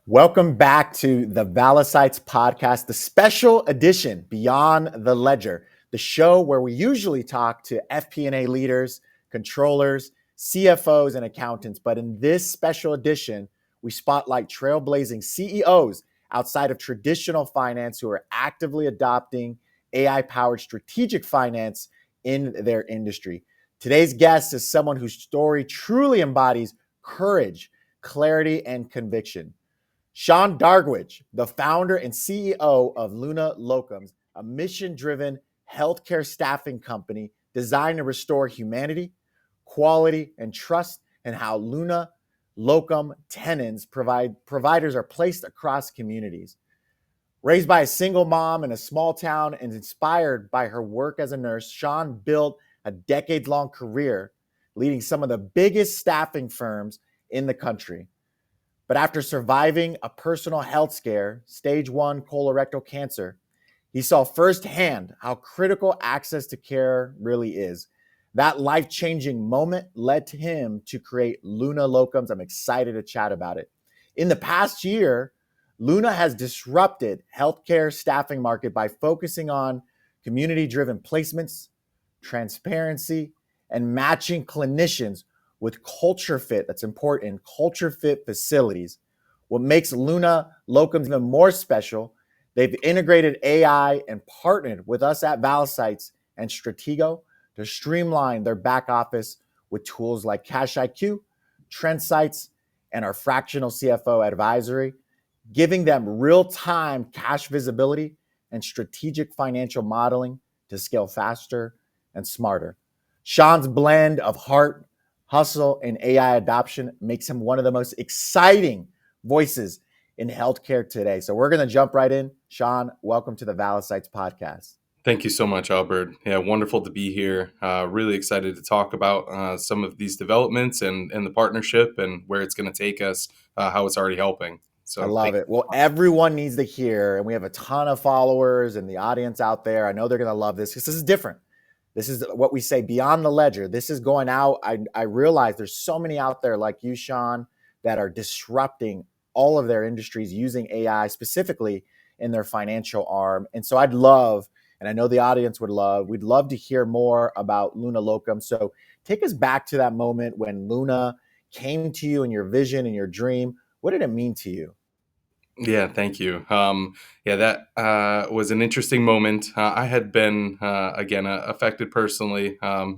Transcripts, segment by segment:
Welcome back to the Valisights podcast, the special edition Beyond the Ledger, the show where we usually talk to FP&A leaders, controllers, CFOs, and accountants. But in this special edition, we spotlight trailblazing CEOs outside of traditional finance who are actively adopting AI-powered strategic finance in their industry. Today's guest is someone whose story truly embodies courage, clarity, and conviction. Shawn Dargusch, the founder and CEO of Luna Locums, a mission-driven healthcare staffing company designed to restore humanity, quality, and trust in how Luna Locum tenants providers are placed across communities. Raised by a single mom in a small town and inspired by her work as a nurse, Shawn built a decade-long career leading some of the biggest staffing firms in the country. But after surviving a personal health scare, stage 1 colorectal cancer, he saw firsthand how critical access to care really is. That life-changing moment led to him to create Luna Locums. I'm excited to chat about it. In the past year, Luna has disrupted healthcare staffing market by focusing on community-driven placements, transparency, and matching clinicians with culture fit, that's important, culture fit facilities. What makes Luna Locums even more special, they've integrated AI and partnered with us at Valisights and Stratego to streamline their back office with tools like CashIQ, TrendSights, and our fractional CFO advisory, giving them real-time cash visibility and strategic financial modeling to scale faster and smarter. Shawn's blend of heart, hustle, and AI adoption makes him one of the most exciting voices in healthcare today. So we're going to jump right in. Shawn, welcome to the Valisights podcast. Thank you so much, Albert. Yeah, wonderful to be here. Really excited to talk about some of these developments and the partnership and where it's going to take us, how it's already helping. So I love it. Well, everyone needs to hear, and we have a ton of followers and the audience out there. I know they're going to love this because this is different. This is what we say beyond the ledger. This is going out. I realize there's so many out there like you, Shawn, that are disrupting all of their industries using AI specifically in their financial arm. And so I'd love, and I know the audience would love, we'd love to hear more about Luna Locum. So take us back to that moment when Luna came to you in your vision and your dream. What did it mean to you? yeah, thank you. That was an interesting moment. I had been again affected personally, from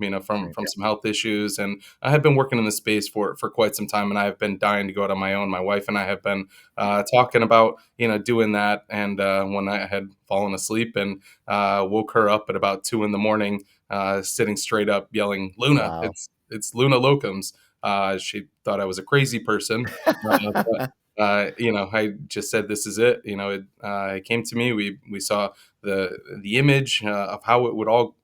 some health issues, and I had been working in the space for quite some time, and I have been dying to go out on my own. My wife and I have been talking about doing that, and one night I had fallen asleep and woke her up at about 2 a.m, sitting straight up, yelling, "Luna! Wow. It's Luna Locums." She thought I was a crazy person. I just said, "This is it." It came to me. We saw the image of how it would all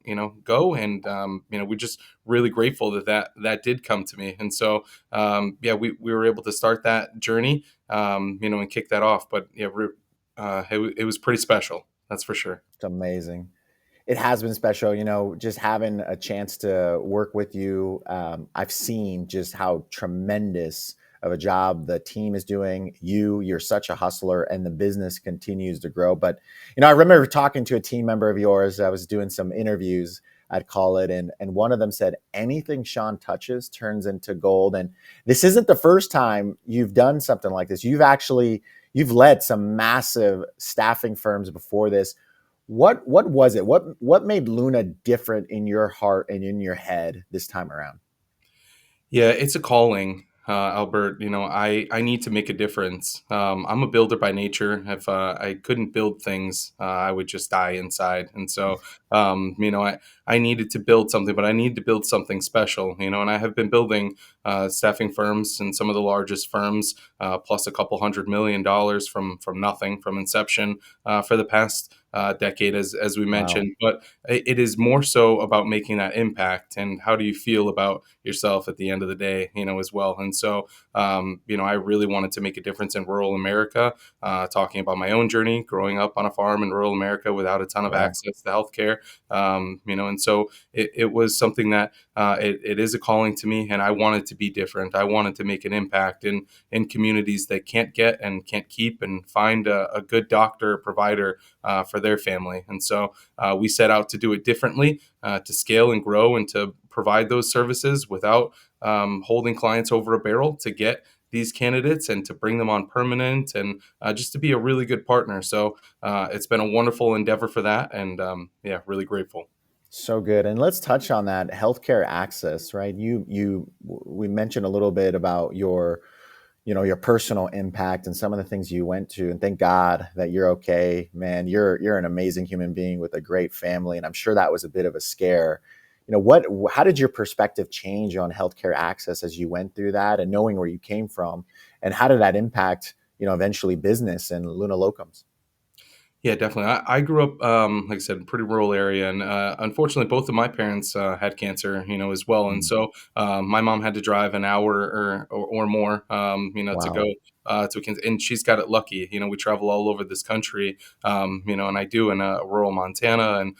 go, and we're just really grateful that did come to me. And so we were able to start that journey, and kick that off. But it was pretty special. That's for sure. It's amazing. It has been special, just having a chance to work with you. I've seen just how tremendous of a job the team is doing. You're such a hustler, and the business continues to grow. But, I remember talking to a team member of yours. I was doing some interviews, I'd call it, and one of them said, anything Shawn touches turns into gold. And this isn't the first time you've done something like this. You've led some massive staffing firms before this. What was it? What made Luna different in your heart and in your head this time around? Yeah, it's a calling, Albert. I need to make a difference. I'm a builder by nature. If I couldn't build things, I would just die inside. And so, I needed to build something, but I need to build something special. And I have been building staffing firms and some of the largest firms, plus a couple $100 million from nothing, from inception, for the past decade, as we Wow. mentioned. But it is more so about making that impact, and how do you feel about yourself at the end of the day, as well. And so, I really wanted to make a difference in rural America, talking about my own journey growing up on a farm in rural America without a ton of Yeah. access to healthcare, And so it was something that it is a calling to me, and I wanted to be different. I wanted to make an impact in communities that can't get and can't keep and find a good doctor or provider for their family. And so we set out to do it differently, to scale and grow and to provide those services without holding clients over a barrel, to get these candidates and to bring them on permanent, and just to be a really good partner. So it's been a wonderful endeavor for that. And yeah, really grateful. So good. And let's touch on that healthcare access, right? We mentioned a little bit about your, your personal impact and some of the things you went to, and thank God that you're okay, man. You're an amazing human being with a great family, and I'm sure that was a bit of a scare. How did your perspective change on healthcare access as you went through that, and knowing where you came from, and how did that impact, eventually business and Luna Locums? Yeah, definitely. I grew up, like I said, in a pretty rural area, and unfortunately, both of my parents had cancer, as well. And Mm. so my mom had to drive an hour or more, to go Wow. to Kansas. And she's got it lucky. We travel all over this country, and I do in rural Montana and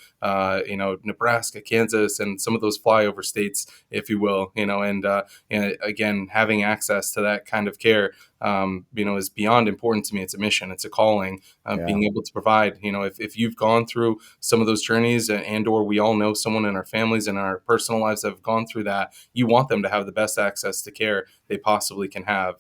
Nebraska, Kansas, and some of those flyover states, if you will. And again, having access to that kind of care, is beyond important to me. It's a mission. It's a calling, Yeah. being able to provide. If you've gone through some of those journeys, and or we all know someone in our families and our personal lives that have gone through that, you want them to have the best access to care they possibly can have.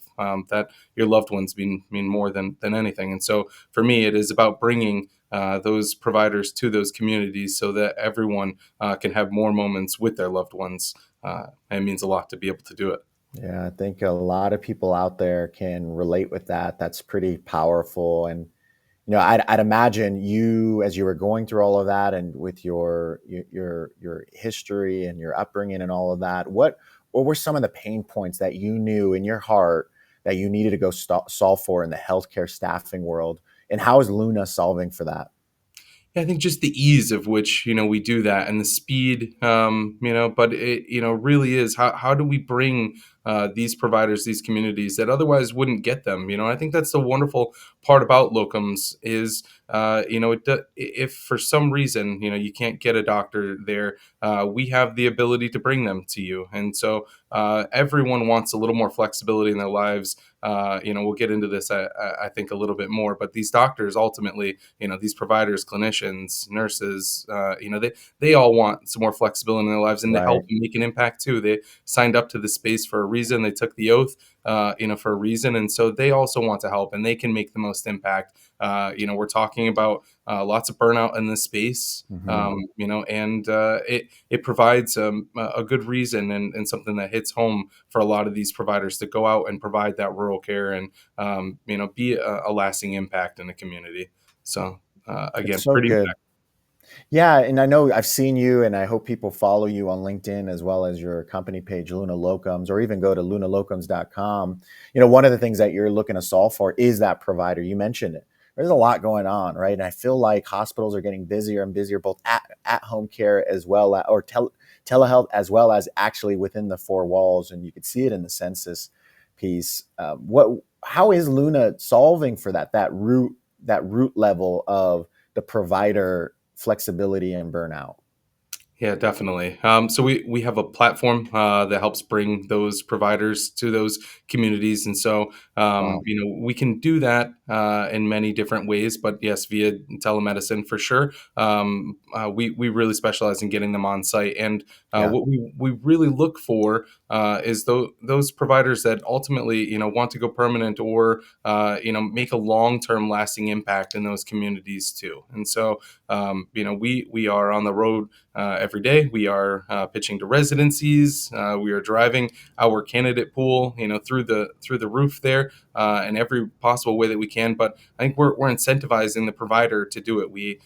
That your loved ones mean more than anything. And so for me, it is about bringing those providers to those communities so that everyone can have more moments with their loved ones. It means a lot to be able to do it. Yeah, I think a lot of people out there can relate with that. That's pretty powerful. And I'd imagine you, as you were going through all of that, and with your history and your upbringing and all of that, what were some of the pain points that you knew in your heart that you needed to go solve for in the healthcare staffing world, and how is Luna solving for that? Yeah, I think just the ease of which we do that, and the speed, but it really is, how do we bring these providers, these communities that otherwise wouldn't get them. I think that's the wonderful part about locums is if for some reason you can't get a doctor there, we have the ability to bring them to you. And so everyone wants a little more flexibility in their lives. We'll get into this, I think, a little bit more, but these doctors ultimately, these providers, clinicians, nurses, they all want some more flexibility in their lives, and to help Right. and make an impact too. They signed up to the space for a reason. They took the oath, for a reason, and so they also want to help, and they can make the most impact. We're talking about lots of burnout in this space, Hmm. and it provides a good reason, and something that hits home for a lot of these providers to go out and provide that rural care, and be a lasting impact in the community. So It's again, so pretty good. Yeah, and I know I've seen you, and I hope people follow you on LinkedIn as well as your company page, Luna Locums, or even go to lunalocums.com. One of the things that you're looking to solve for is that provider. You mentioned it. There's a lot going on, right? And I feel like hospitals are getting busier and busier, both at home care as well as, or telehealth, as well as actually within the four walls. And you could see it in the census piece. How is Luna solving for that root level of the provider flexibility and burnout? Yeah, definitely. So we have a platform that helps bring those providers to those communities, and so Wow. we can do that in many different ways. But yes, via telemedicine for sure. We really specialize in getting them on site, and Yeah. what we really look for is those providers that ultimately want to go permanent, or make a long term lasting impact in those communities too. And so we are on the road every day. We are pitching to residencies. We are driving our candidate pool, through the roof there, in every possible way that we can. But I think we're incentivizing the provider to do it. We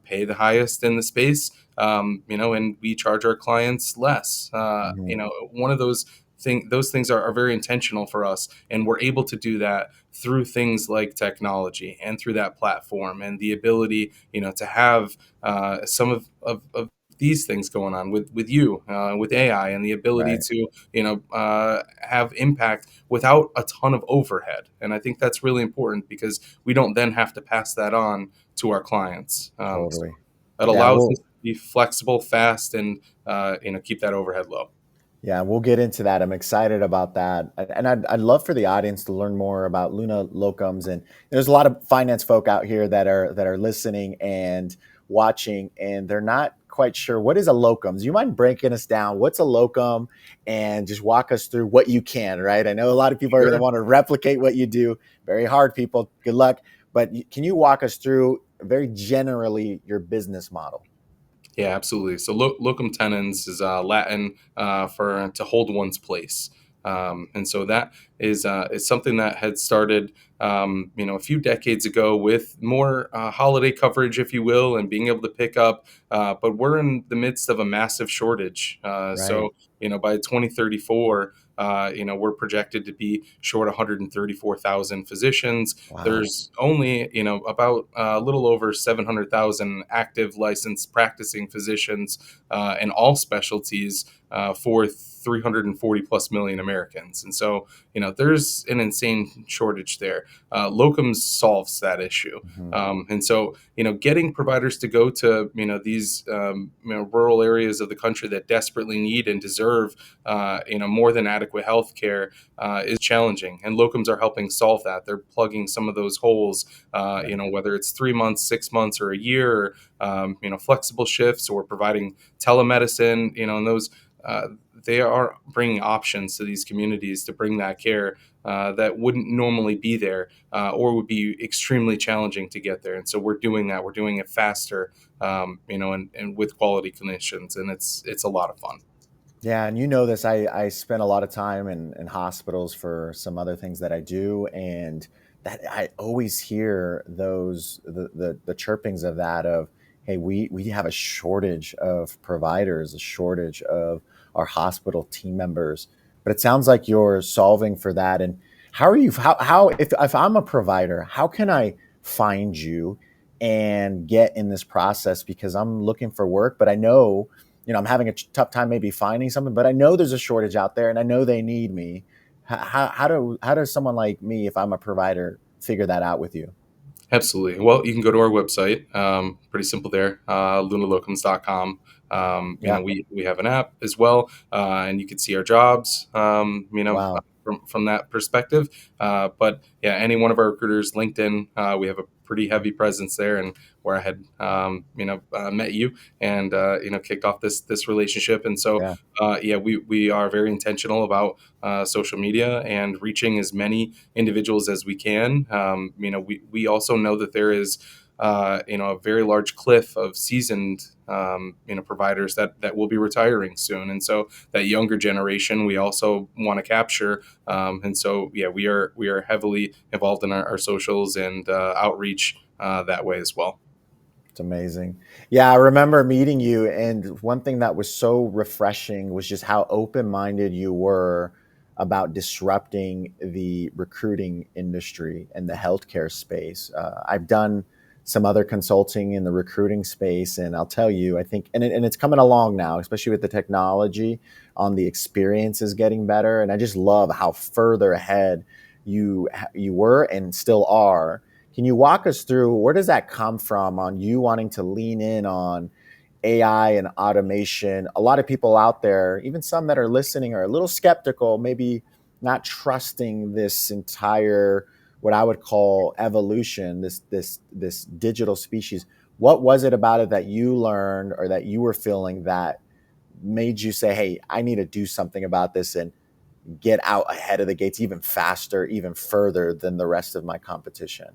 pay the highest in the space, and we charge our clients less. Hmm. One of those things are very intentional for us, and we're able to do that through things like technology and through that platform, and the ability to have some of these things going on with you, with AI, and the ability Right. to have impact without a ton of overhead. And I think that's really important, because we don't then have to pass that on to our clients. So Totally. that Yeah. allows Well, us. be flexible, fast, and keep that overhead low. Yeah, we'll get into that. I'm excited about that. And I'd love for the audience to learn more about Luna Locums. And there's a lot of finance folk out here that are listening and watching, and they're not quite sure what is a locum. Do you mind breaking us down? What's a locum? And just walk us through what you can, right? I know a lot of people are going to Sure. want to replicate what you do. Very hard, people. Good luck. But can you walk us through very generally your business model? Yeah, absolutely. So locum tenens is Latin for to hold one's place, and so that is something that had started, a few decades ago with more holiday coverage, if you will, and being able to pick up. But we're in the midst of a massive shortage. Right. By 2034. We're projected to be short 134,000 physicians. Wow. There's only, about a little over 700,000 active licensed practicing physicians in all specialties for 340 plus million Americans. And so, there's an insane shortage there. Locums solves that issue. Mhm. And so, getting providers to go to, these, rural areas of the country that desperately need and deserve, more than adequate health care is challenging. And locums are helping solve that. They're plugging some of those holes, whether it's 3 months, 6 months, or a year, flexible shifts or providing telemedicine, and those. They are bringing options to these communities to bring that care that wouldn't normally be there or would be extremely challenging to get there. And so we're doing that. We're doing it faster, and with quality clinicians, and it's a lot of fun. Yeah, and you know this. I spend a lot of time in hospitals for some other things that I do, and that I always hear the chirpings of that of, hey, we have a shortage of providers, a shortage of our hospital team members. But it sounds like you're solving for that. And how are you? How if I'm a provider, how can I find you and get in this process? Because I'm looking for work, but I know I'm having a tough time maybe finding something, but I know there's a shortage out there and I know they need me. How does someone like me, if I'm a provider, figure that out with you? Absolutely. Well, you can go to our website. Pretty simple there, lunalocums.com. Yeah. We have an app as well, and you can see our jobs, Wow. from that perspective. But yeah, any one of our recruiters, LinkedIn, we have a pretty heavy presence there, and where I had, met you and, kicked off this relationship. And so, Yeah. yeah, we are very intentional about social media and reaching as many individuals as we can. We also know that there is, a very large cliff of seasoned, providers that will be retiring soon, and so that younger generation we also want to capture. And so, yeah, we are heavily involved in our socials and outreach that way as well. It's amazing. Yeah, I remember meeting you, and one thing that was so refreshing was just how open-minded you were about disrupting the recruiting industry and the healthcare space. I've done some other consulting in the recruiting space, and I'll tell you, I think, and it's coming along now, especially with the technology on the experience is getting better, and I just love how further ahead you were and still are. Can you walk us through where does that come from on you wanting to lean in on AI and automation? A lot of people out there, even some that are listening, are a little skeptical, maybe not trusting this entire what I would call evolution, this digital species. What was it about it that you learned or that you were feeling that made you say, "Hey, I need to do something about this and get out ahead of the gates even faster, even further than the rest of my competition?"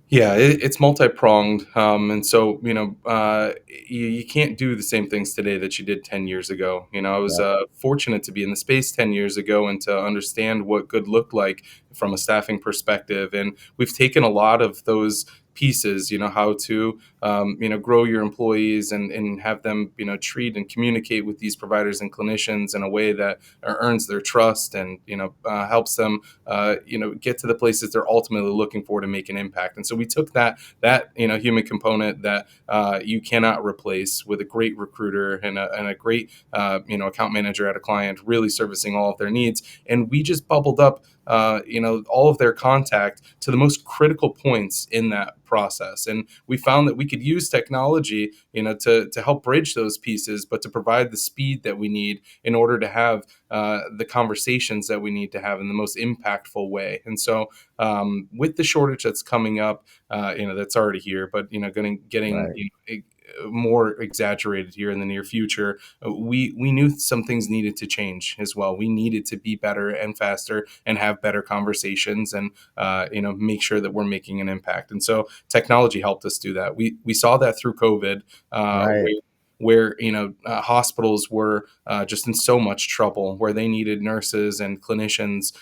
Yeah, it's multi-pronged, and so you can't do the same things today that you did 10 years ago. I was Yep. fortunate to be in the space 10 years ago and to understand what good looked like from a staffing perspective, and we've taken a lot of those pieces. How to grow your employees and have them treat and communicate with these providers and clinicians in a way that earns their trust and helps them get to the places they're ultimately looking for to make an impact. And so we took that human component that you cannot replace with a great recruiter and a great account manager at a client, really servicing all of their needs, and we just bubbled up all of their contact to the most critical points in that process. And we found that we could use technology, to help bridge those pieces, but to provide the speed that we need in order to have the conversations that we need to have in the most impactful way. And so, with the shortage that's coming up, that's already here, but getting Right. more exaggerated here in the near future, we knew some things needed to change as well. We needed to be better and faster and have better conversations, and make sure that we're making an impact. And so technology helped us do that. We saw that through COVID, Right. where hospitals were just in so much trouble, where they needed nurses and clinicians,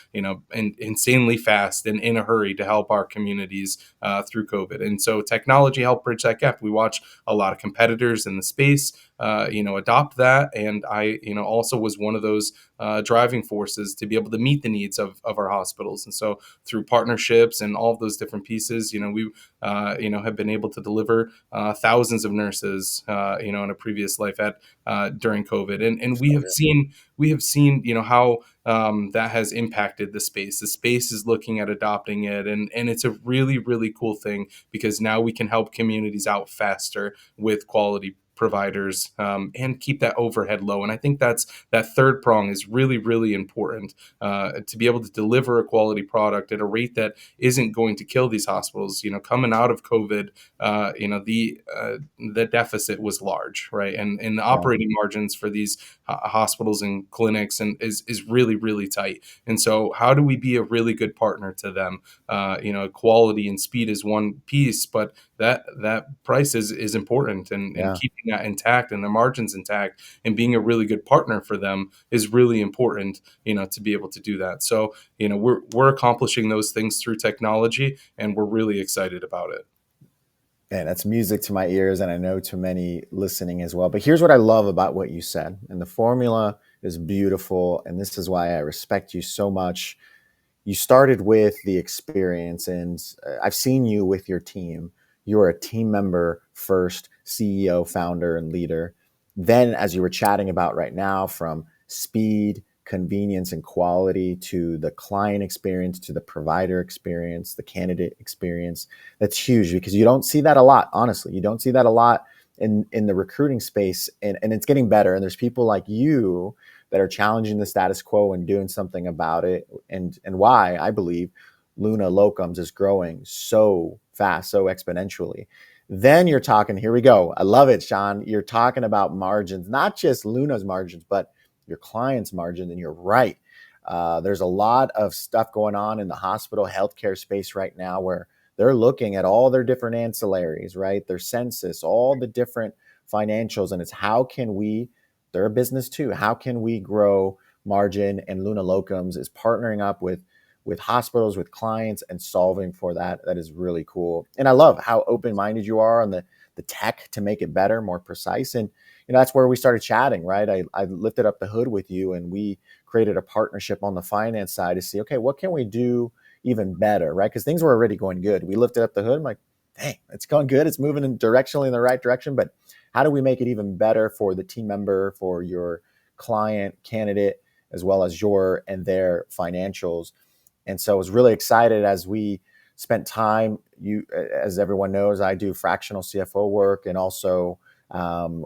insanely fast and in a hurry to help our communities through COVID. And so technology helped bridge that gap. We watch a lot of competitors in the space, adopt that, and I, also was one of those driving forces to be able to meet the needs of our hospitals. And so through partnerships and all of those different pieces, we have been able to deliver thousands of nurses, in a previous life at during COVID, and So good. we have seen, how that has impacted the space. The space is looking at adopting it, and it's a really, really cool thing, because now we can help communities out faster with quality providers, and keep that overhead low. And I think that third prong is really, really important, to be able to deliver a quality product at a rate that isn't going to kill these hospitals. Coming out of COVID, the deficit was large, right? And the Yeah. operating margins for these hospitals and clinics is really, really tight. And so how do we be a really good partner to them? Quality and speed is one piece, but that price is important, and Yeah. keeping that intact and the margins intact and being a really good partner for them is really important, to be able to do that. So, we're accomplishing those things through technology, and we're really excited about it. Man, that's music to my ears, and I know to many listening as well. But here's what I love about what you said, and the formula is beautiful, and this is why I respect you so much. You started with the experience, and I've seen you with your team. You are a team member first, CEO, founder, and leader. Then, as you were chatting about right now, from speed, convenience, and quality to the client experience, to the provider experience, the candidate experience, that's huge, because you don't see that a lot. Honestly, you don't see that a lot in the recruiting space, and it's getting better. And there's people like you that are challenging the status quo and doing something about it. And why I believe Luna Locums is growing so fast, so exponentially. Then you're talking, here we go. I love it, Shawn. You're talking about margins, not just Luna's margins, but your client's margin. And you're right. There's a lot of stuff going on in the hospital healthcare space right now, where they're looking at all their different ancillaries, right? Their census, all the different financials. And it's, how can we, they're a business too, how can we grow margin? And Luna Locums is partnering up with hospitals, with clients, and solving for that. That is really cool. And I love how open-minded you are on the tech to make it better, more precise. And that's where we started chatting, right? I lifted up the hood with you, and we created a partnership on the finance side to see, okay, what can we do even better, right? Because things were already going good. We lifted up the hood. I'm like, dang, it's going good. It's moving directionally in the right direction. But how do we make it even better for the team member, for your client, candidate, as well as your and their financials? And so I was really excited as we spent time. You, as everyone knows, I do fractional CFO work, and also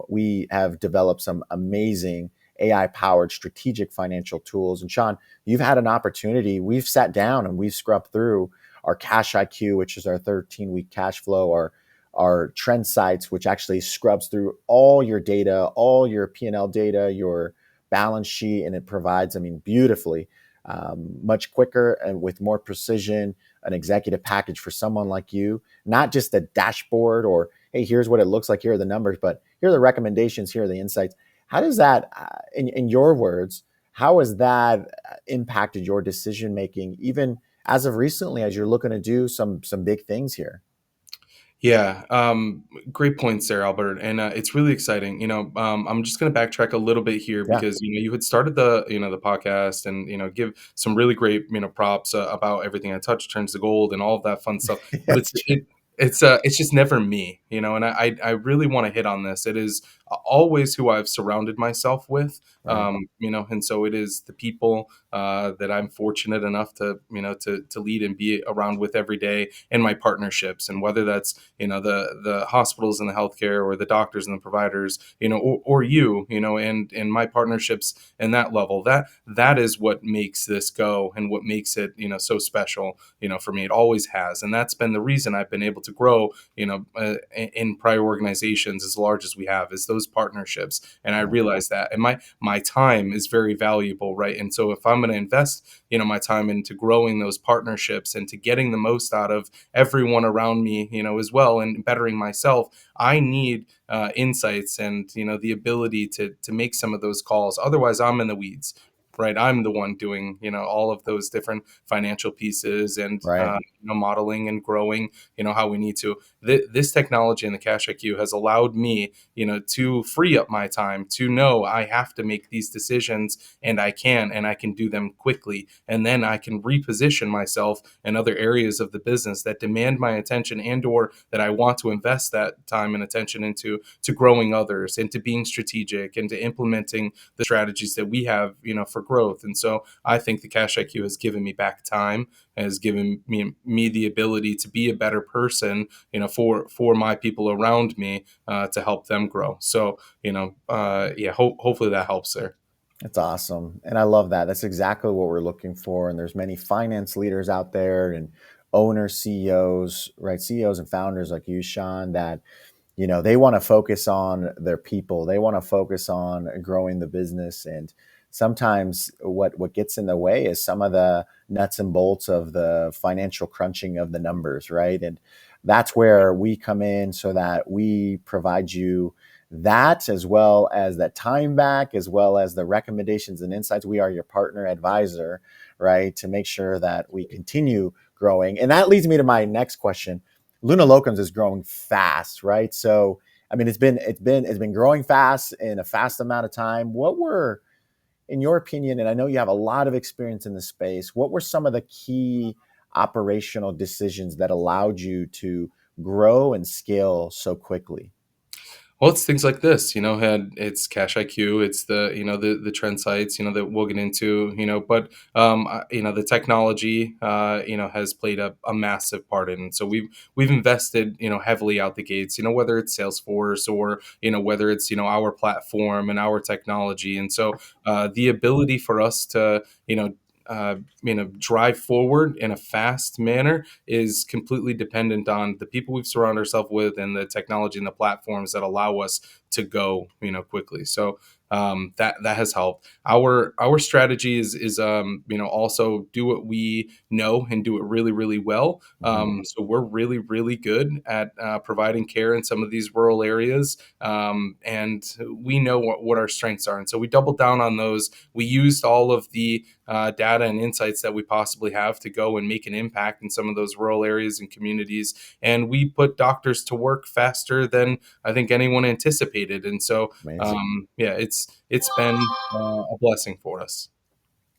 we have developed some amazing AI-powered strategic financial tools. And Shawn, you've had an opportunity. We've sat down and we've scrubbed through our CashIQ, which is our 13-week cash flow, our TrendSights, which actually scrubs through all your data, all your P&L data, your balance sheet, and it provides, I mean, beautifully, much quicker and with more precision, an executive package for someone like you, not just a dashboard or, hey, here's what it looks like, here are the numbers, but here are the recommendations, here are the insights. How does that, in your words, how has that impacted your decision making, even as of recently, as you're looking to do some big things here? Yeah, great points there, Albert, and it's really exciting. I'm just going to backtrack a little bit here, Yeah. because you had started the podcast, and give some really great props about everything I touch turns to gold and all of that fun stuff. But That's true. it's just never me, and I really want to hit on this. It is always who I've surrounded myself with. Right. And so it is the people that I'm fortunate enough to, to lead and be around with every day, and my partnerships, and whether that's, the hospitals and the healthcare, or the doctors and the providers, or and my partnerships and that level, that is what makes this go, and what makes it, so special, for me. It always has. And that's been the reason I've been able to grow, in prior organizations as large as we have, is those partnerships. And I Right. realize that. And my time is very valuable, right? And so if I'm going to invest, my time into growing those partnerships, and to getting the most out of everyone around me, as well, and bettering myself, I need insights, and the ability to make some of those calls. Otherwise, I'm in the weeds, right? I'm the one doing, all of those different financial pieces, and Right. modeling and growing, how we need to. This technology and the Cash IQ has allowed me, to free up my time, to know I have to make these decisions, and I can do them quickly, and then I can reposition myself in other areas of the business that demand my attention, and or that I want to invest that time and attention into, to growing others, and to being strategic, and to implementing the strategies that we have, for growth. And so I think the Cash IQ has given me back time, has given me the ability to be a better person, for my people around me, to help them grow. So, yeah, hopefully that helps there. That's awesome. And I love that. That's exactly what we're looking for. And there's many finance leaders out there, and owners, CEOs, right? CEOs and founders like you, Shawn, that they want to focus on their people. They want to focus on growing the business. And sometimes what gets in the way is some of the nuts and bolts of the financial crunching of the numbers, right? And that's where we come in, so that we provide you that, as well as that time back, as well as the recommendations and insights. We are your partner advisor, right? To make sure that we continue growing. And that leads me to my next question. Luna Locums is growing fast, right? So, I mean, it's been growing fast in a fast amount of time. What were, in your opinion, and I know you have a lot of experience in the space, what were some of the key operational decisions that allowed you to grow and scale so quickly? Well, it's things like this, had it's Cash IQ, it's the trend sites, that we'll get into, but the technology, has played a massive part in it. So we've invested, heavily out the gates, whether it's Salesforce, or whether it's our platform and our technology. And so the ability for us to, drive forward in a fast manner is completely dependent on the people we've surrounded ourselves with, and the technology and the platforms that allow us to go, quickly. So that has helped. Our strategy is also do what we know, and do it really, really well. Mhm. So we're really, really good at providing care in some of these rural areas, and we know what our strengths are, and so we doubled down on those. We used all of the data and insights that we possibly have to go and make an impact in some of those rural areas and communities. And we put doctors to work faster than I think anyone anticipated. And so, Amazing. yeah, it's been a blessing for us.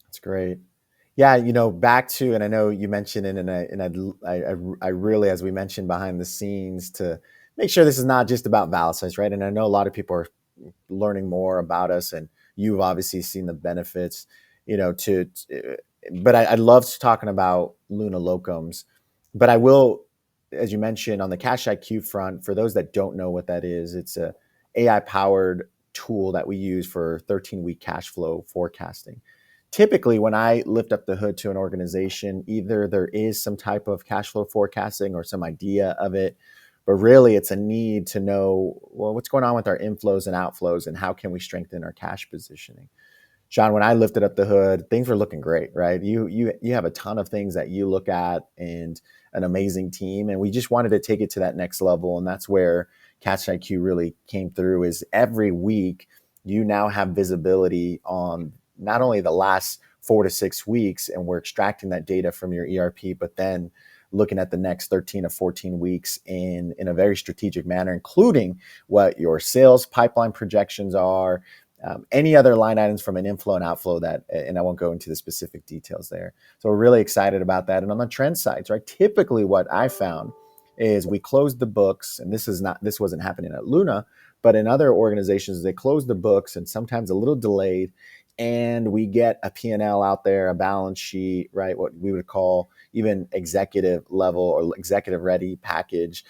That's great. Yeah, back to, and I know you mentioned it, and I really, as we mentioned behind the scenes, to make sure this is not just about Valisights, right? And I know a lot of people are learning more about us, and you've obviously seen the benefits, but I love talking about Luna Locums. But I will, as you mentioned, on the Cash IQ front, for those that don't know what that is, it's a AI powered tool that we use for 13-week cash flow forecasting. Typically, when I lift up the hood to an organization, either there is some type of cash flow forecasting or some idea of it, but really it's a need to know, well, what's going on with our inflows and outflows, and how can we strengthen our cash positioning. Shawn, when I lifted up the hood, things were looking great, right? You have a ton of things that you look at, and an amazing team, and we just wanted to take it to that next level, and that's where Cash IQ really came through. Is every week you now have visibility on not only the last 4 to 6 weeks, and we're extracting that data from your ERP, but then looking at the next 13 to 14 weeks in a very strategic manner, including what your sales pipeline projections are, any other line items from an inflow and outflow, that, and I won't go into the specific details there. So we're really excited about that. And on the TrendSights, right, typically what I found is we closed the books, and this wasn't happening at Luna, But in other organizations, they close the books and sometimes a little delayed, and we get a P&L out there, a balance sheet, right? What we would call even executive level or executive ready package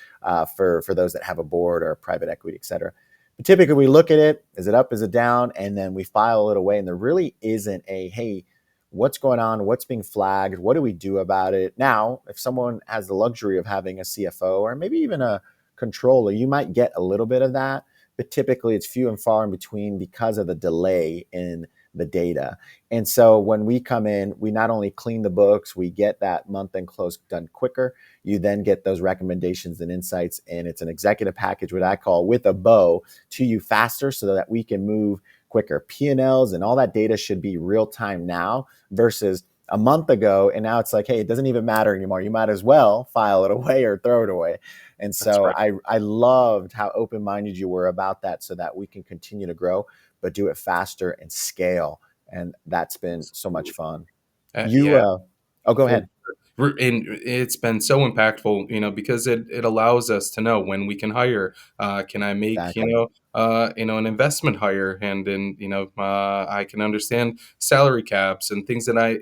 for those that have a board or private equity, et cetera. But typically we look at it, is it up, is it down? And then we file it away. And there really isn't a, hey, what's going on? What's being flagged? What do we do about it? Now, if someone has the luxury of having a CFO or maybe even a controller, you might get a little bit of that, but typically it's few and far in between because of the delay in the data. And so when we come in, we not only clean the books, we get that month end close done quicker. You then get those recommendations and insights, and it's an executive package, what I call with a bow, to you faster so that we can move quicker. P&Ls and all that data should be real time now versus a month ago. And now it's like, hey, it doesn't even matter anymore. You might as well file it away or throw it away. And That's so right. I loved how open-minded you were about that so that we can continue to grow, but do it faster and scale. And that's been so much fun. You, Yeah. oh, go For ahead. and it's been so impactful, because it allows us to know when we can hire. Can I make, Exactly. an investment hire, and I can understand salary caps and things that I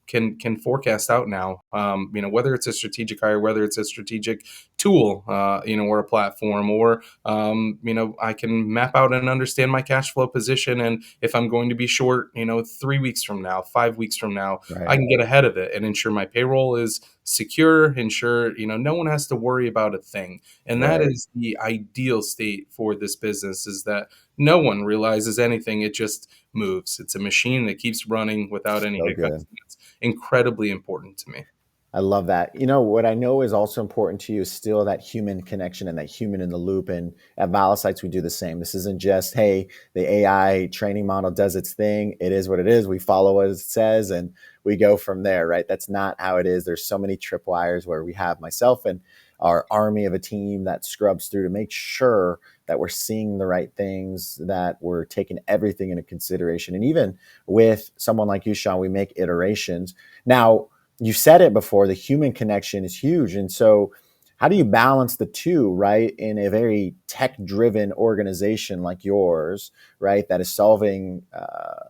can forecast out now. Whether it's a strategic hire, whether it's a strategic tool, or a platform, or I can map out and understand my cash flow position, and if I'm going to be short, 3 weeks from now, 5 weeks from now, I Right. can get ahead of it and ensure my payroll is secure, ensure, no one has to worry about a thing. And that Right. is the ideal state for this business, is that no one realizes anything. It just moves. It's a machine that keeps running without any So hiccups. good. It's incredibly important to me. I love that. What I know is also important to you is still that human connection and that human in the loop. And at Valisights, we do the same. This isn't just, hey, the AI training model does its thing. It is what it is. We follow what it says and we go from there, right? That's not how it is. There's so many tripwires where we have myself and our army of a team that scrubs through to make sure that we're seeing the right things, that we're taking everything into consideration. And even with someone like you, Shawn, we make iterations. Now, you said it before, the human connection is huge. And so how do you balance the two, right? In a very tech driven organization like yours, right? That is solving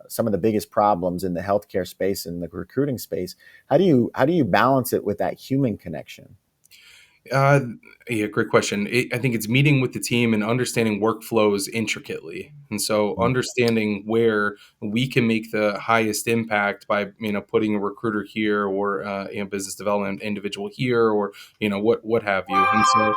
some of the biggest problems in the healthcare space and the recruiting space. How do you balance it with that human connection? Uh, yeah, great question. I think it's meeting with the team and understanding workflows intricately, and so Mm. understanding where we can make the highest impact by putting a recruiter here, or business development individual here, or what have you. And so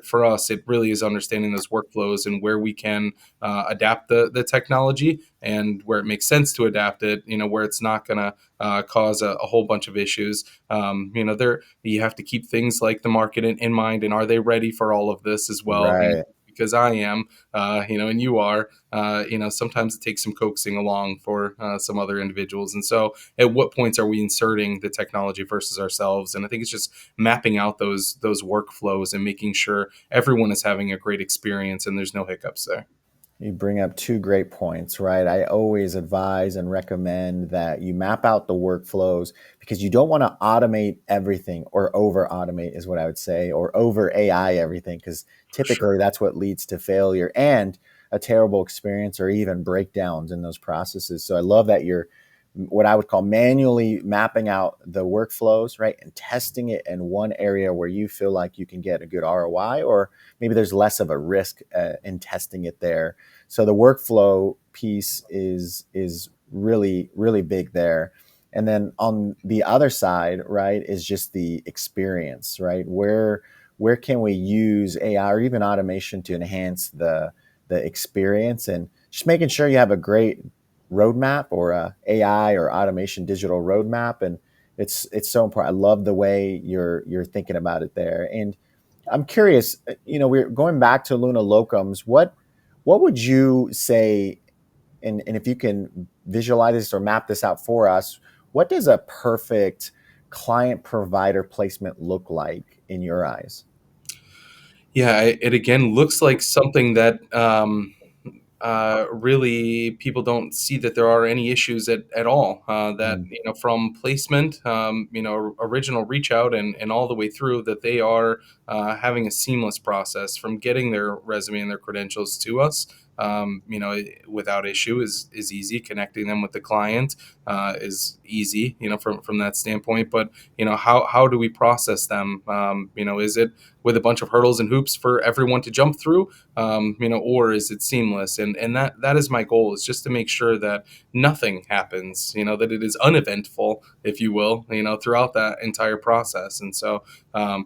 for us, it really is understanding those workflows and where we can adapt the technology, and where it makes sense to adapt it. Where it's not going to cause a whole bunch of issues. There you have to keep things like the market in mind, and are they ready for all of this as well? Right. Because I am, and you are, sometimes it takes some coaxing along for some other individuals. And so, at what points are we inserting the technology versus ourselves? And I think it's just mapping out those workflows and making sure everyone is having a great experience and there's no hiccups there. You bring up two great points, right? I always advise and recommend that you map out the workflows because you don't want to automate everything or over automate, is what I would say, or over AI everything, because For sure. typically that's what leads to failure and a terrible experience or even breakdowns in those processes. So I love that you're what I would call manually mapping out the workflows, right? And testing it in one area where you feel like you can get a good ROI, or maybe there's less of a risk in testing it there. So the workflow piece is really big there. And then on the other side, right, is just the experience, right? Where can we use AI or even automation to enhance the experience, and just making sure you have a great roadmap or a AI or automation digital roadmap. And it's so important. I love the way you're thinking about it there. And I'm curious, we're going back to Luna Locums. What would you say, and if you can visualize this or map this out for us, what does a perfect client provider placement look like in your eyes? Yeah, it again looks like something that really people don't see that there are any issues at all. That Mm. from placement, original reach out and all the way through, that they are having a seamless process from getting their resume and their credentials to us. Without issue is easy. Connecting them with the client is easy. From that standpoint. But how do we process them? Is it with a bunch of hurdles and hoops for everyone to jump through? Or is it seamless? And that is my goal, is just to make sure that nothing happens, that it is uneventful, if you will, throughout that entire process. And so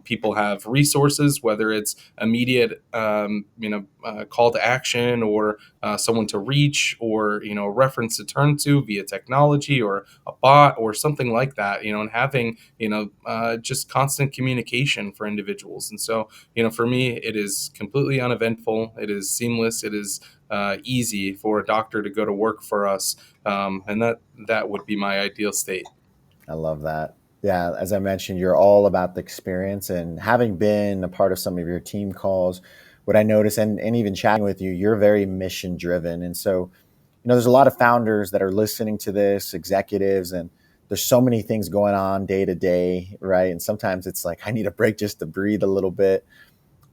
people have resources, whether it's immediate, call to action, or someone to reach, or, a reference to turn to via technology or a bot or something like that, and having, just constant communication for individuals. And so, for me, it is completely uneventful. It is seamless. It is easy for a doctor to go to work for us, and that would be my ideal state. I love that. Yeah, as I mentioned, you're all about the experience, and having been a part of some of your team calls, what I notice, and even chatting with you, you're very mission driven. And so, there's a lot of founders that are listening to this, executives, and there's so many things going on day to day, right? And sometimes it's like, I need a break just to breathe a little bit.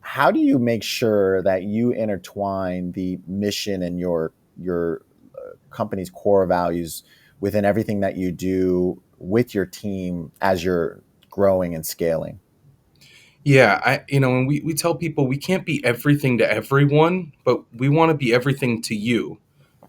How do you make sure that you intertwine the mission and your company's core values within everything that you do with your team as you're growing and scaling? Yeah, and we tell people we can't be everything to everyone, but we want to be everything to you.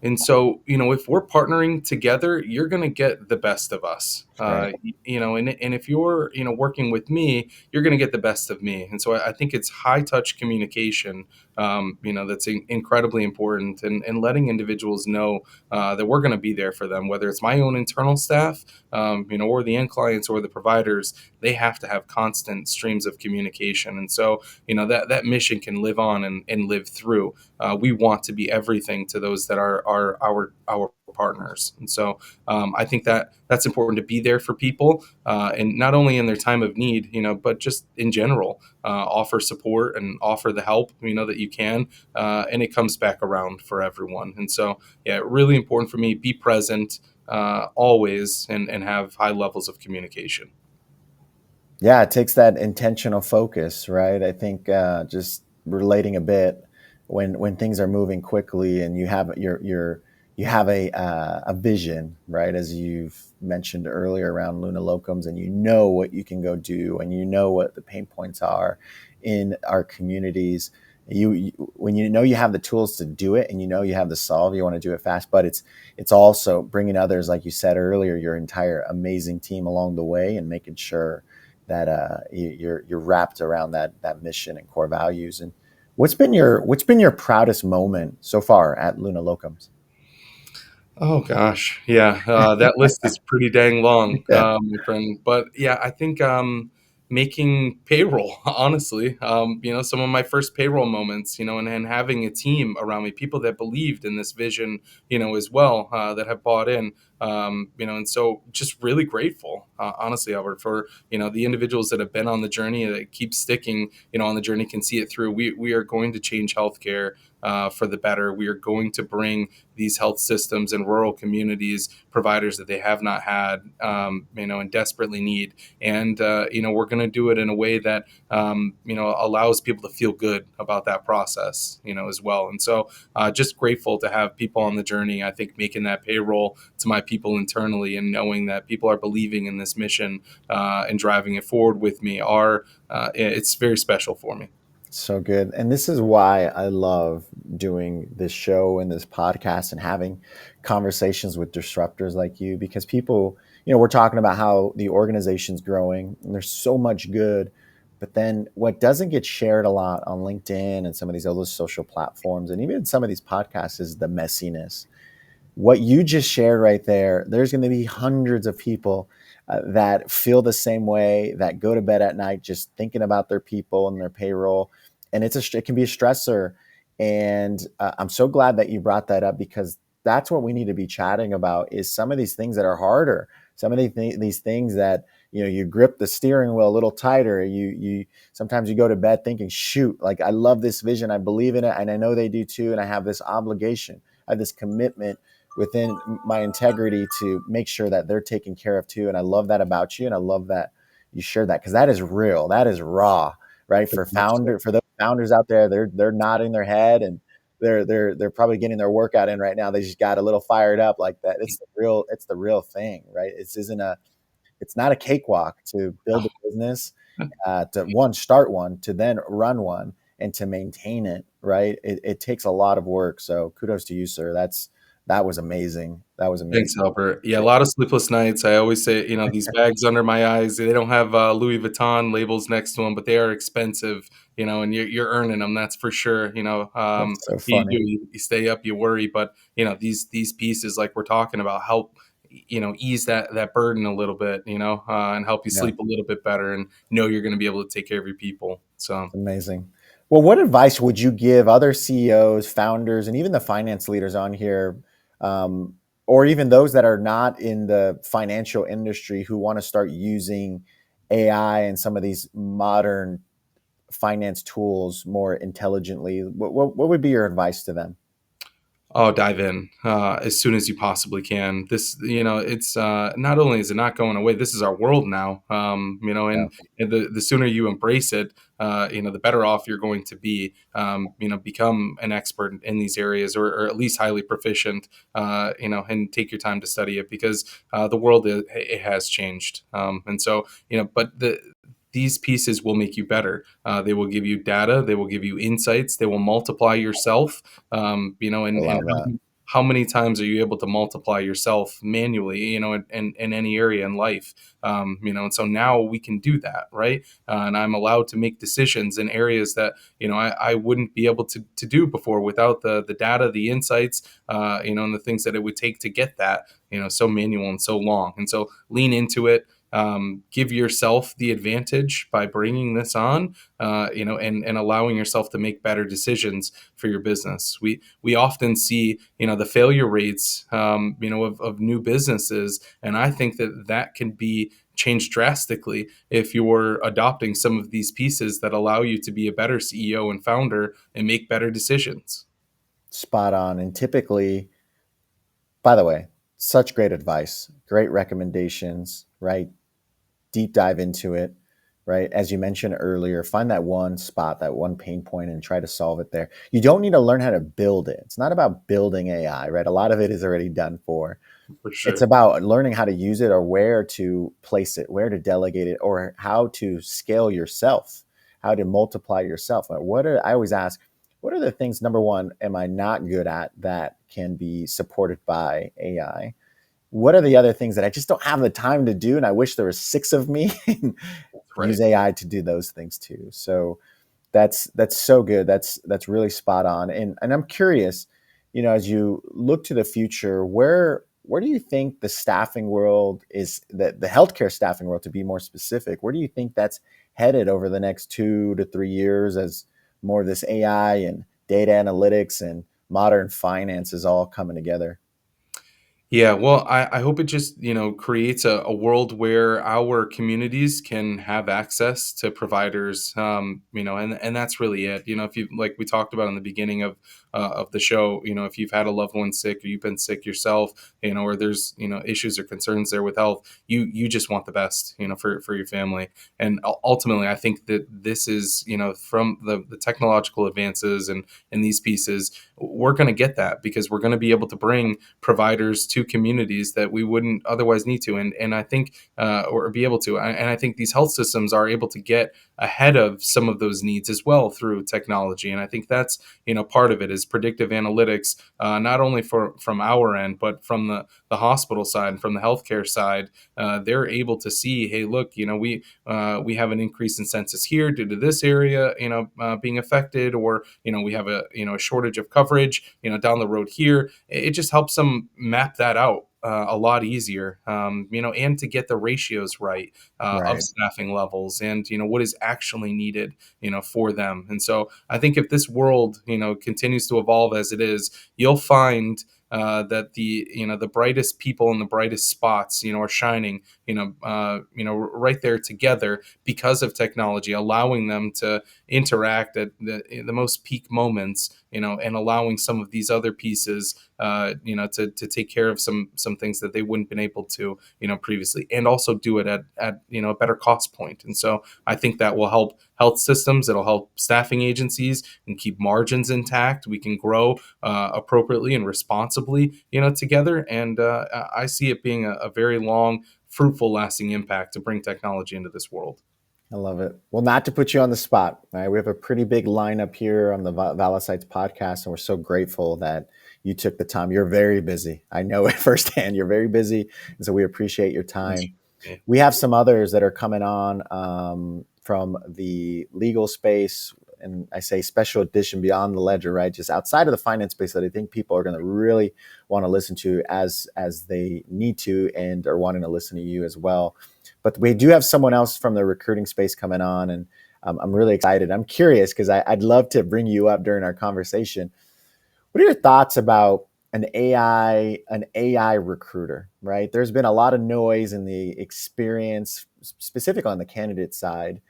And so, if we're partnering together, you're going to get the best of us. It's great. And if you're, working with me, you're going to get the best of me. And so I think it's high touch communication, that's incredibly important, and letting individuals know that we're going to be there for them, whether it's my own internal staff, or the end clients or the providers. They have to have constant streams of communication. And so, that mission can live on and live through. We want to be everything to those that are our partners. And so I think that's important, to be there for people, and not only in their time of need, but just in general, offer support and offer the help, that you can, and it comes back around for everyone. And so, yeah, really important for me, be present always, and have high levels of communication. Yeah, it takes that intentional focus, right? I think just relating a bit, when things are moving quickly and you have a vision, right? As you've mentioned earlier around Luna Locums, and you know what you can go do, and you know what the pain points are in our communities. When you know you have the tools to do it, and you know you have the solve, you want to do it fast. But it's also bringing others, like you said earlier, your entire amazing team along the way, and making sure that you're wrapped around that mission and core values. And what's been your proudest moment so far at Luna Locums? Oh gosh, yeah, that list is pretty dang long, Yeah. my friend. But yeah, I think making payroll, honestly, some of my first payroll moments, and having a team around me, people that believed in this vision, as well, that have bought in, and so just really grateful, honestly, Albert, for the individuals that have been on the journey, that keep sticking, on the journey, can see it through. We are going to change healthcare for the better. We are going to bring these health systems in rural communities providers that they have not had, and desperately need. And, we're going to do it in a way that, allows people to feel good about that process, as well. And so just grateful to have people on the journey. I think making that payroll to my people internally, and knowing that people are believing in this mission, and driving it forward with me, it's very special for me. So good. And this is why I love doing this show and this podcast and having conversations with disruptors like you, because people, we're talking about how the organization's growing and there's so much good. But then what doesn't get shared a lot on LinkedIn and some of these other social platforms, and even some of these podcasts, is the messiness. What you just shared right there, there's going to be hundreds of people that feel the same way, that go to bed at night just thinking about their people and their payroll, and it can be a stressor. And I'm so glad that you brought that up, because that's what we need to be chatting about, is some of these things that are harder, some of these things that you grip the steering wheel a little tighter. You sometimes you go to bed thinking, shoot, like, I love this vision, I believe in it, and I know they do too, and I have this obligation. I have this commitment within my integrity to make sure that they're taken care of too. And I love that about you, and I love that you shared that, because that is real, that is raw, right? For those founders out there, they're nodding their head, and they're probably getting their workout in right now. They just got a little fired up like that. It's the real thing, right? It's not a cakewalk to build a business, to one, start one, to then run one, and to maintain it, right? It takes a lot of work. So kudos to you, sir. That was amazing. That was Thanks, amazing. Albert. Yeah, a lot of sleepless nights. I always say, these bags under my eyes, they don't have Louis Vuitton labels next to them, but they are expensive, and you're earning them. That's for sure. That's so You do, funny. you stay up, you worry, but these pieces like we're talking about help, ease that burden a little bit, and help you Yeah. sleep a little bit better and know you're going to be able to take care of your people. So. Amazing. Well, what advice would you give other CEOs, founders, and even the finance leaders on here, um, or even those that are not in the financial industry who want to start using AI and some of these modern finance tools more intelligently? What would be your advice to them? Oh, dive in as soon as you possibly can. This, it's not only is it not going away. This is our world now. Yeah, And the sooner you embrace it, the better off you're going to be. Become an expert in these areas, or at least highly proficient. And take your time to study it, because the world it has changed. And so, but these pieces will make you better. They will give you data. They will give you insights. They will multiply yourself. I And love that. how many times are you able to multiply yourself manually, in any area in life? And so now we can do that, right? And I'm allowed to make decisions in areas that, I wouldn't be able to do before without the data, the insights, and the things that it would take to get that, so manual and so long. And so lean into it. Give yourself the advantage by bringing this on, and allowing yourself to make better decisions for your business. We often see, the failure rates, of new businesses, and I think that can be changed drastically if you're adopting some of these pieces that allow you to be a better CEO and founder and make better decisions. Spot on. And typically, by the way, such great advice, great recommendations, right? Deep dive into it, right? As you mentioned earlier, find that one spot, that one pain point, and try to solve it there. You don't need to learn how to build it. It's not about building AI, right? A lot of it is already done for. For It's sure. about learning how to use it, or where to place it, where to delegate it, or how to scale yourself, how to multiply yourself. I always ask, what are the things, number one, am I not good at that can be supported by AI? What are the other things that I just don't have the time to do? And I wish there was six of me. Right. Use AI to do those things too. So that's so good. That's really spot on. And I'm curious, as you look to the future, where do you think the staffing world is, the healthcare staffing world, to be more specific, where do you think that's headed over the next 2 to 3 years, as more of this AI and data analytics and modern finance is all coming together? Yeah, well, I hope it just, creates a world where our communities can have access to providers, and that's really it. If you, like we talked about in the beginning of the show, if you've had a loved one sick, or you've been sick yourself, or there's, issues or concerns there with health, you just want the best, for your family. And ultimately, I think that this is, from the technological advances and these pieces, we're going to get that, because we're going to be able to bring providers to communities that we wouldn't otherwise need to, and I think, or be able to, and I think these health systems are able to get ahead of some of those needs as well through technology. And I think that's, part of it is predictive analytics, not only from our end, but from the hospital side and from the healthcare side. They're able to see, hey, look, we have an increase in census here due to this area, being affected, or we have a shortage of coverage, down the road here. It just helps them map that out a lot easier, and to get the ratios right, of Right. staffing levels, and what is actually needed, for them. And so I think if this world, continues to evolve as it is, you'll find that the brightest people in the brightest spots, are shining right there together because of technology, allowing them to interact at the most peak moments, and allowing some of these other pieces, to take care of some things that they wouldn't been able to, previously, and also do it at a better cost point. And so I think that will help health systems. It'll help staffing agencies and keep margins intact. We can grow appropriately and responsibly, together. And I see it being a very long, fruitful, lasting impact to bring technology into this world. I love it. Well, not to put you on the spot, right? We have a pretty big lineup here on the Valisights podcast, and we're so grateful that you took the time. You're very busy. I know it firsthand. You're very busy, and so we appreciate your time. Yeah. We have some others that are coming on from the legal space, and I say special edition beyond the ledger, right? Just outside of the finance space that I think people are going to really want to listen to as they need to and are wanting to listen to you as well. But we do have someone else from the recruiting space coming on, and I'm really excited. I'm curious because I'd love to bring you up during our conversation. What are your thoughts about an AI recruiter, right? There's been a lot of noise in the experience, specific on the candidate side,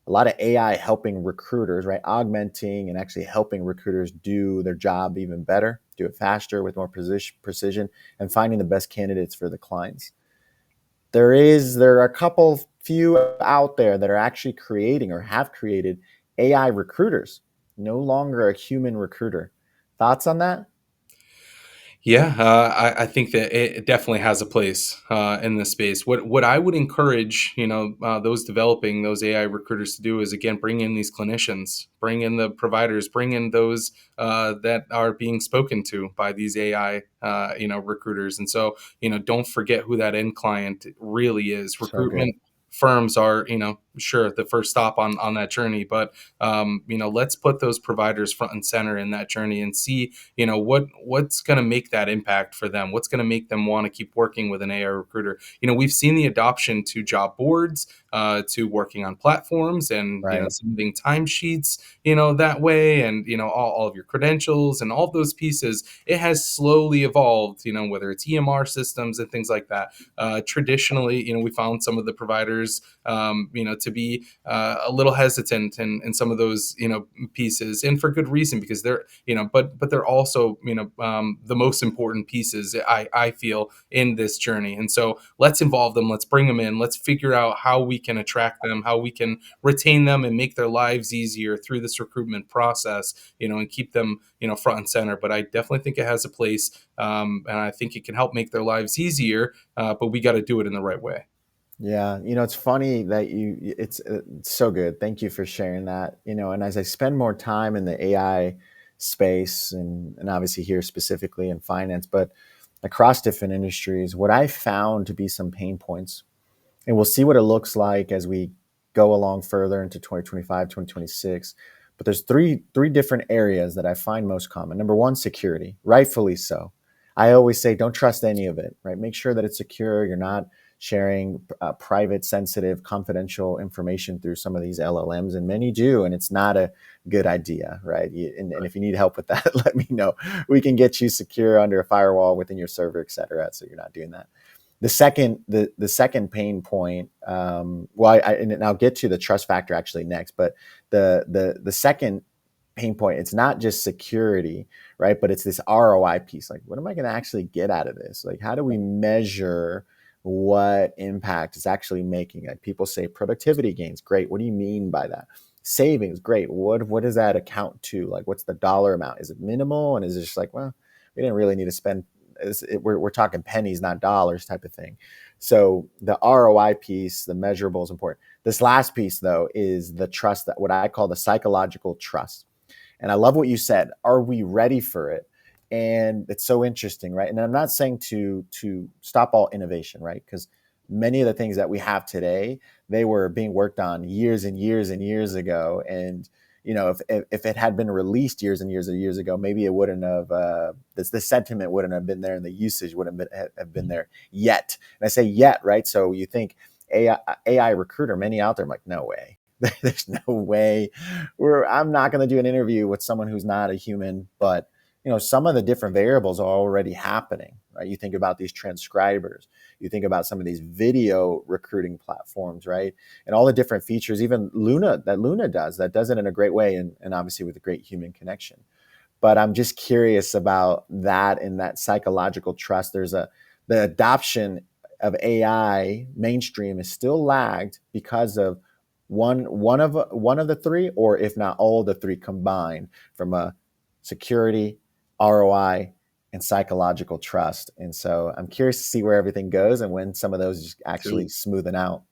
a lot of AI helping recruiters, right? Augmenting and actually helping recruiters do their job even better, do it faster with more precision, and finding the best candidates for the clients. There are a couple few out there that are actually creating or have created AI recruiters, no longer a human recruiter. Thoughts on that? Yeah, I think that it definitely has a place in this space. What I would encourage, those developing those AI recruiters to do is, again, bring in these clinicians, bring in the providers, bring in those that are being spoken to by these AI recruiters. And so, don't forget who that end client really is. So good. Recruitment firms are, sure, the first stop on that journey, but let's put those providers front and center in that journey and see, what's going to make that impact for them, what's going to make them want to keep working with an AI recruiter. We've seen the adoption to job boards, to working on platforms, and Right. submitting timesheets that way, and all of your credentials and all of those pieces. It has slowly evolved, whether it's EMR systems and things like that. Traditionally, we found some of the providers to be a little hesitant in some of those pieces, and for good reason, because they're but they're also the most important pieces, I feel, in this journey. And so let's involve them, let's bring them in, let's figure out how we can attract them, how we can retain them and make their lives easier through this recruitment process, and keep them front and center. But I definitely think it has a place, and I think it can help make their lives easier, but we got to do it in the right way. Yeah, it's funny that it's so good. Thank you for sharing that. And as I spend more time in the AI space, and obviously here specifically in finance, but across different industries, what I found to be some pain points, and we'll see what it looks like as we go along further into 2025, 2026. But there's three different areas that I find most common. Number one, security, rightfully so. I always say, don't trust any of it, right? Make sure that it's secure. You're not sharing private, sensitive, confidential information through some of these LLMs, and many do, and it's not a good idea, right? And if you need help with that, let me know. We can get you secure under a firewall within your server, et cetera, so you're not doing that. The second pain point, and I'll get to the trust factor actually next, but the second pain point, it's not just security, right? But it's this ROI piece. Like, what am I going to actually get out of this? Like, how do we measure what impact it's actually making? Like, people say productivity gains. Great. What do you mean by that? Savings. Great. What does that account to? Like, what's the dollar amount? Is it minimal? And is it just like, well, we didn't really need to spend, we're talking pennies, not dollars type of thing. So the ROI piece, the measurable, is important. This last piece, though, is the trust, that what I call the psychological trust. And I love what you said. Are we ready for it? And it's so interesting, right? And I'm not saying to stop all innovation, right? Because many of the things that we have today, they were being worked on years and years and years ago. And if it had been released years and years and years ago, maybe it wouldn't have, the sentiment wouldn't have been there, and the usage wouldn't have been there yet. And I say yet, right? So you think AI recruiter, many out there, I'm like, no way. There's no way. I'm not going to do an interview with someone who's not a human, but some of the different variables are already happening, right? You think about these transcribers, you think about some of these video recruiting platforms, right? And all the different features, even Luna does it in a great way, and obviously with a great human connection. But I'm just curious about that and that psychological trust. The adoption of AI mainstream is still lagged because of one of the three, or if not all of the three combined, from a security, ROI, and psychological trust. And so I'm curious to see where everything goes and when some of those just actually True. smoothing out.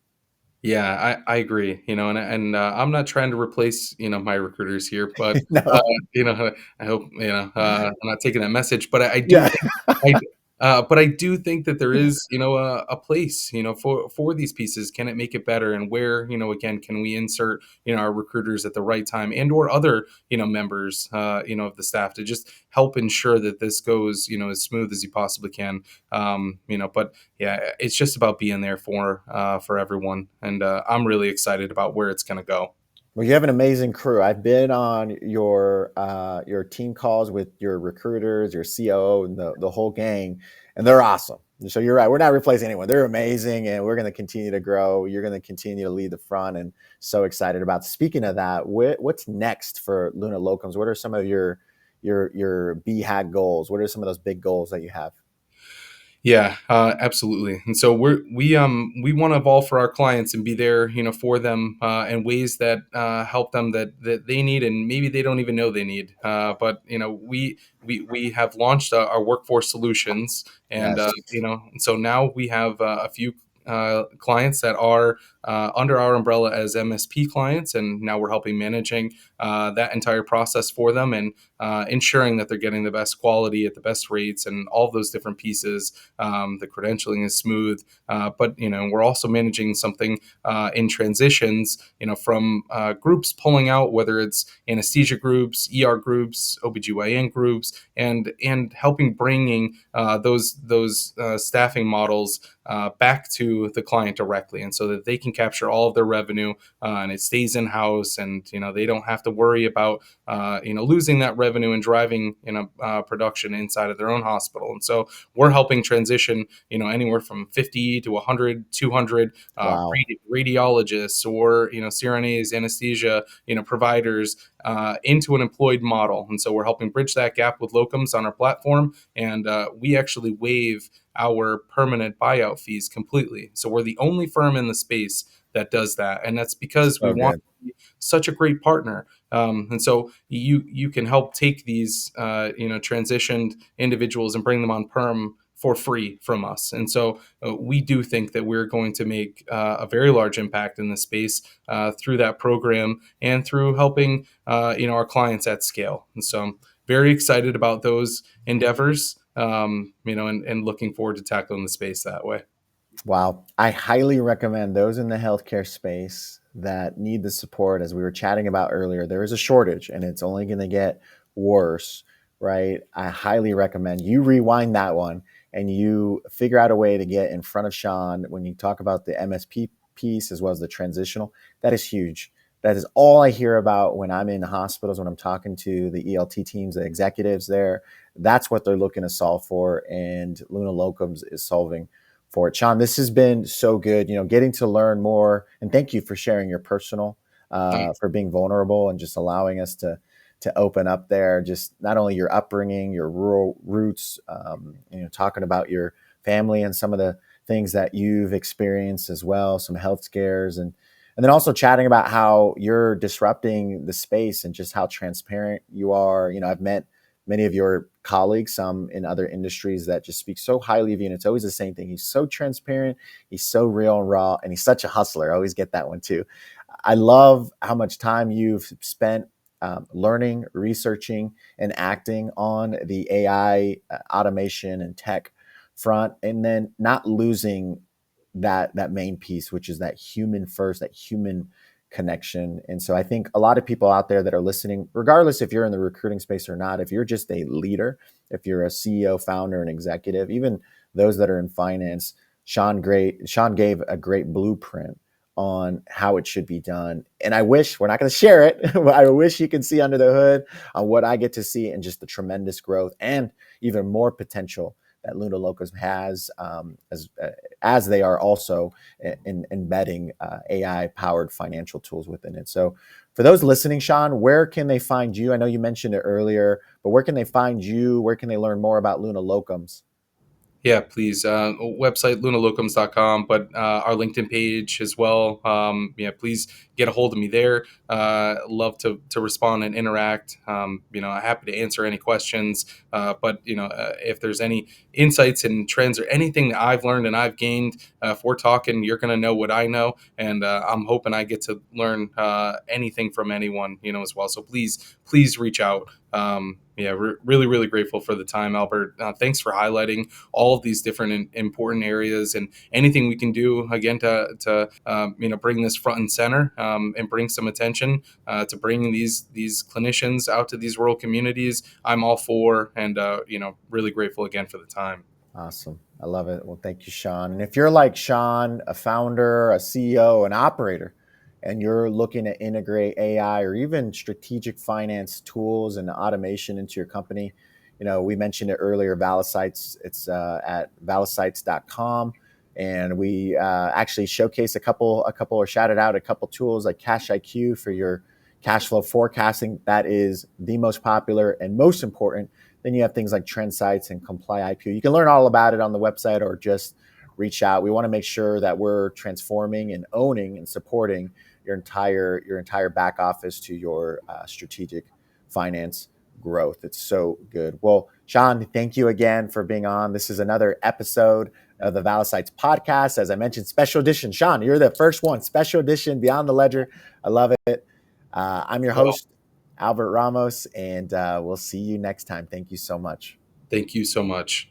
Yeah, I agree. I'm not trying to replace my recruiters here, but uh, No. I hope I'm not taking that message. But I do Yeah. think I but I do think that there is a place for these pieces. Can it make it better? And where again can we insert our recruiters at the right time and or other members of the staff to just help ensure that this goes as smooth as you possibly can. But yeah, it's just about being there for everyone, and I'm really excited about where it's going to go. Well, you have an amazing crew. I've been on your team calls with your recruiters, your COO, and the whole gang, and they're awesome. So you're right. We're not replacing anyone. They're amazing, and we're going to continue to grow. You're going to continue to lead the front, and so excited about. Speaking of that, what's next for Luna Locums? What are some of your BHAG goals? What are some of those big goals that you have? Yeah, absolutely. And so we want to evolve for our clients and be there, for them in ways that help them that they need and maybe they don't even know they need. But we have launched our workforce solutions, and Yes. so now we have a few clients that are under our umbrella as MSP clients, and now we're helping managing that entire process for them and ensuring that they're getting the best quality at the best rates and all of those different pieces. The credentialing is smooth, but we're also managing something in transitions. From groups pulling out, whether it's anesthesia groups, ER groups, OBGYN groups, and helping bringing those staffing models back to the client directly, and so that they can capture all of their revenue and it stays in house, and they don't have to worry about losing that revenue and driving production inside of their own hospital. And so we're helping transition anywhere from 50 to 100, 200 Wow. radiologists or CRNAs, anesthesia providers into an employed model. And so we're helping bridge that gap with locums on our platform, and we actually waive our permanent buyout fees completely. So we're the only firm in the space that does that, and that's because we So want good. to be such a great partner. And so you can help take these transitioned individuals and bring them on perm for free from us. And so we do think that we're going to make a very large impact in this space through that program and through helping our clients at scale. And so I'm very excited about those endeavors, and looking forward to tackling the space that way. Wow. I highly recommend those in the healthcare space that need the support. As we were chatting about earlier, there is a shortage and it's only going to get worse, right? I highly recommend you rewind that one and you figure out a way to get in front of Shawn when you talk about the MSP piece as well as the transitional. That is huge. That is all I hear about when I'm in hospitals, when I'm talking to the ELT teams, the executives there. That's what they're looking to solve for. And Luna Locums is solving for it. Shawn, this has been so good, getting to learn more. And thank you for sharing your personal, for being vulnerable and just allowing us to open up there, just not only your upbringing, your rural roots, talking about your family and some of the things that you've experienced as well, some health scares, and then also chatting about how you're disrupting the space and just how transparent you are. I've met many of your colleagues, some in other industries, that just speak so highly of you. And it's always the same thing. He's so transparent, he's so real and raw, and he's such a hustler. I always get that one too. I love how much time you've spent learning, researching, and acting on the AI automation and tech front, and then not losing that main piece, which is that human first, that human connection. And so I think a lot of people out there that are listening, regardless if you're in the recruiting space or not, if you're just a leader, if you're a CEO, founder, and executive, even those that are in finance, Shawn gave a great blueprint on how it should be done. And I wish, we're not going to share it, but I wish you could see under the hood on what I get to see and just the tremendous growth and even more potential that Luna Locums has, as they are also embedding AI-powered financial tools within it. So for those listening, Shawn, where can they find you? I know you mentioned it earlier, but where can they find you? Where can they learn more about Luna Locums? Yeah, please. Website lunalocums.com, but our LinkedIn page as well. Yeah, please get a hold of me there. Love to respond and interact. Happy to answer any questions. But if there's any insights and trends or anything that I've learned and I've gained, if we're talking, you're going to know what I know, and I'm hoping I get to learn anything from anyone, as well. So please reach out. Yeah, we're really, really grateful for the time, Albert. Thanks for highlighting all of these different important areas, and anything we can do again to bring this front and center, and bring some attention to bringing these clinicians out to these rural communities. I'm all for, and really grateful again for the time. Awesome. I love it. Well, thank you, Shawn. And if you're like Shawn, a founder, a CEO, an operator, and you're looking to integrate AI or even strategic finance tools and automation into your company, we mentioned it earlier, Valisights. It's at valisights.com. And we actually showcase a couple or shouted out a couple tools like CashIQ for your cash flow forecasting. That is the most popular and most important. Then you have things like TrendSights and Comply IQ. You can learn all about it on the website or just reach out. We want to make sure that we're transforming and owning and supporting your entire back office to your strategic finance growth. It's so good. Well, Shawn, thank you again for being on. This is another episode of the Valisights podcast. As I mentioned, special edition. Shawn, you're the first one. Special edition, Beyond the Ledger. I love it. I'm your Well, host, Albert Ramos, and we'll see you next time. Thank you so much. thank you so much.